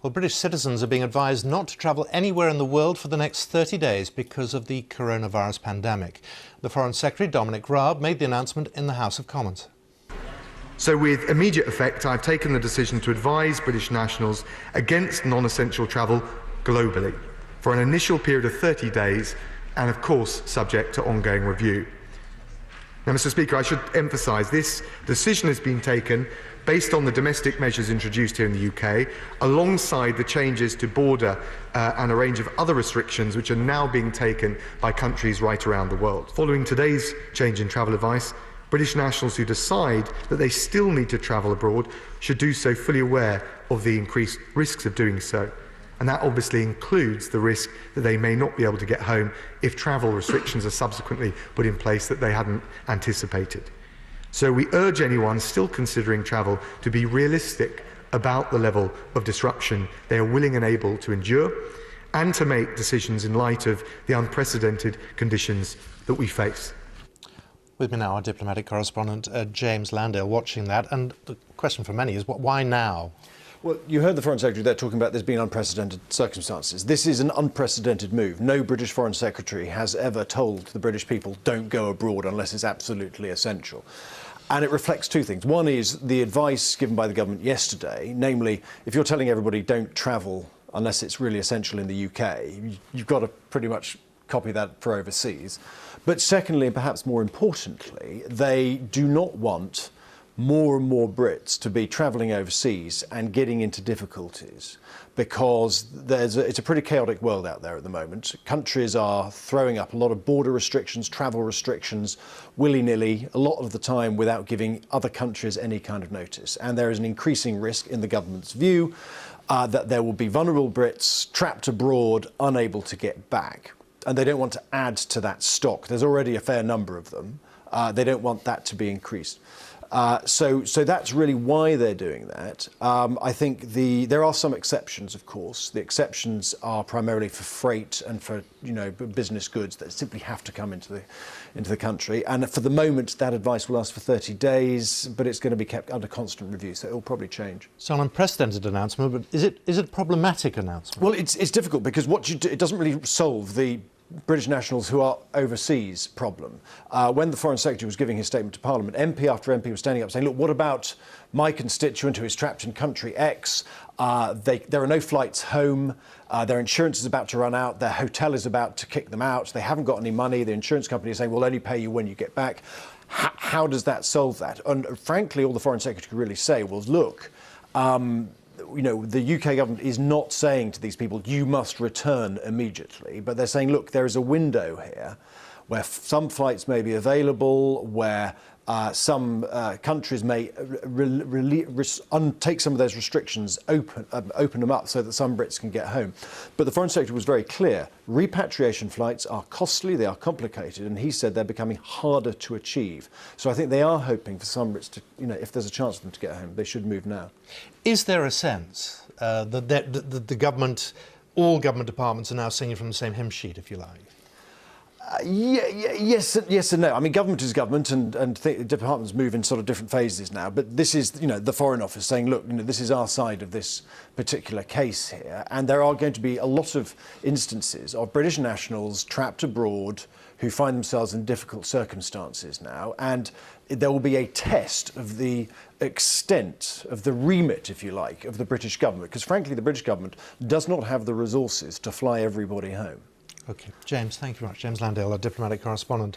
Well, British citizens are being advised not to travel anywhere in the world for the next 30 days because of the coronavirus pandemic. The Foreign Secretary, Dominic Raab, made the announcement in the House of Commons. So with immediate effect, I've taken the decision to advise British nationals against non-essential travel globally for an initial period of 30 days and, of course, subject to ongoing review. Now, Mr. Speaker, I should emphasise this decision has been taken based on the domestic measures introduced here in the UK, alongside the changes to border and a range of other restrictions which are now being taken by countries right around the world. Following today's change in travel advice, British nationals who decide that they still need to travel abroad should do so fully aware of the increased risks of doing so. And that obviously includes the risk that they may not be able to get home if travel restrictions are subsequently put in place that they hadn't anticipated. So we urge anyone still considering travel to be realistic about the level of disruption they are willing and able to endure, and to make decisions in light of the unprecedented conditions that we face. With me now, our diplomatic correspondent, James Landale, watching that. And the question for many is, why now? Well, you heard the Foreign Secretary there talking about there's been unprecedented circumstances. This is an unprecedented move. No British Foreign Secretary has ever told the British people don't go abroad unless it's absolutely essential. And it reflects two things. One is the advice given by the government yesterday, namely, if you're telling everybody don't travel unless it's really essential in the UK, you've got to pretty much copy that for overseas. But secondly, and perhaps more importantly, they do not want more and more Brits to be travelling overseas and getting into difficulties, because it's a pretty chaotic world out there at the moment. Countries are throwing up a lot of border restrictions, travel restrictions, willy-nilly, a lot of the time without giving other countries any kind of notice. And there is an increasing risk, in the government's view, that there will be vulnerable Brits trapped abroad, unable to get back. And they don't want to add to that stock. There's already a fair number of them. They don't want that to be increased. So that's really why they're doing that. I think there are some exceptions, of course. The exceptions are primarily for freight and for business goods that simply have to come into the country. And for the moment, that advice will last for 30 days, but it's going to be kept under constant review, so it will probably change. So an unprecedented announcement, but is it a problematic announcement? Well, it's difficult because it doesn't really solve the British nationals who are overseas problem. When the Foreign Secretary was giving his statement to Parliament, MP after MP was standing up saying, look, what about my constituent who is trapped in country X? There are no flights home, their insurance is about to run out, their hotel is about to kick them out, they haven't got any money, the insurance company is saying, we'll only pay you when you get back. How does that solve that? And frankly, all the Foreign Secretary could really say was, look, the UK government is not saying to these people, you must return immediately, but they're saying, look, there is a window here where some flights may be available, where some countries may take some of those restrictions, open them up so that some Brits can get home. But the Foreign Secretary was very clear. Repatriation flights are costly, they are complicated, and he said they're becoming harder to achieve. So I think they are hoping for some Brits to, if there's a chance for them to get home, they should move now. Is there a sense that the government, all government departments are now singing from the same hymn sheet, if you like? Yes and no. I mean, government is government, and departments move in sort of different phases now. But this is, the Foreign Office saying, look, this is our side of this particular case here, and there are going to be a lot of instances of British nationals trapped abroad who find themselves in difficult circumstances now, and there will be a test of the extent of the remit, if you like, of the British government, because frankly, the British government does not have the resources to fly everybody home. OK. James, thank you very much. James Landale, our diplomatic correspondent.